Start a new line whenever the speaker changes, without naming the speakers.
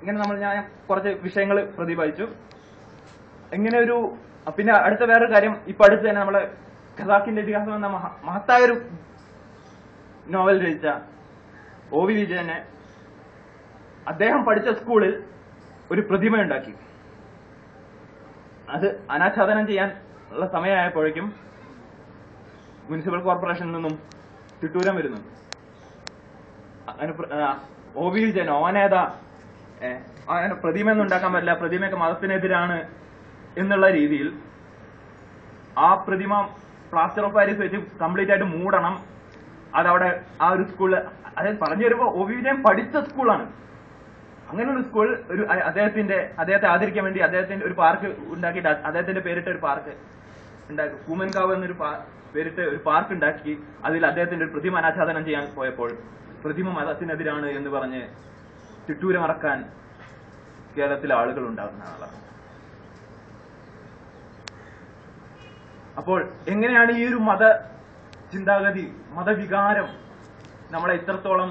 ഇങ്ങനെ ഞാൻ കുറച്ച് വിഷയങ്ങൾ പ്രതിപാദിച്ചു. ഇങ്ങനെ ഒരു പിന്നെ അടുത്ത വേറൊരു കാര്യം, ഇപ്പൊ അടുത്ത് തന്നെ നമ്മളെ ഖസാക്കിന്റെ ഇതിഹാസം എന്ന മഹത്തായൊരു നോവൽ രചിച്ച OV വിജയനെ അദ്ദേഹം പഠിച്ച സ്കൂളിൽ ഒരു പ്രതിമയുണ്ടാക്കി. അത് അനാച്ഛാദനം ചെയ്യാൻ ഉള്ള സമയമായപ്പോഴേക്കും മുനിസിപ്പൽ കോർപ്പറേഷനിൽ നിന്നും തിട്ടൂരം വരുന്നു. അങ്ങനെ OV വിജയൻ ഓനേതാ, അങ്ങനെ പ്രതിമയൊന്നും ഉണ്ടാക്കാൻ പറ്റില്ല, പ്രതിമയൊക്കെ മതത്തിനെതിരാണ് എന്നുള്ള രീതിയിൽ ആ പ്രതിമ പ്ലാസ്റ്റർ ഓഫ് പാരീസ് വെച്ച് കംപ്ലീറ്റ് ആയിട്ട് മൂടണം. അതവിടെ ആ ഒരു സ്കൂളിൽ, അതായത് പറഞ്ഞു വരുമ്പോ OV വിജയൻ പഠിച്ച സ്കൂളാണ്. അങ്ങനെയുള്ള സ്കൂൾ ഒരു അദ്ദേഹത്തെ ആദരിക്കാൻ വേണ്ടി അദ്ദേഹത്തിന്റെ ഒരു പാർക്ക് ഉണ്ടാക്കിയിട്ട് അദ്ദേഹത്തിന്റെ പേരിട്ട ഒരു പാർക്ക് ഉണ്ടാക്കി, കൂമൻകാവ് എന്നൊരു പേരിട്ട് ഒരു പാർക്ക് ഉണ്ടാക്കി. അതിൽ അദ്ദേഹത്തിന്റെ ഒരു പ്രതിമ അനാച്ഛാദനം ചെയ്യാൻ പോയപ്പോൾ പ്രതിമ മതത്തിനെതിരാണ് എന്ന് പറഞ്ഞ് തിട്ടൂരമറക്കാൻ കേരളത്തിലെ ആളുകൾ ഉണ്ടാകുന്നതാണ്. അപ്പോൾ എങ്ങനെയാണ് ഈ ഒരു മത ചിന്താഗതി, മതവികാരം നമ്മളെ ഇത്രത്തോളം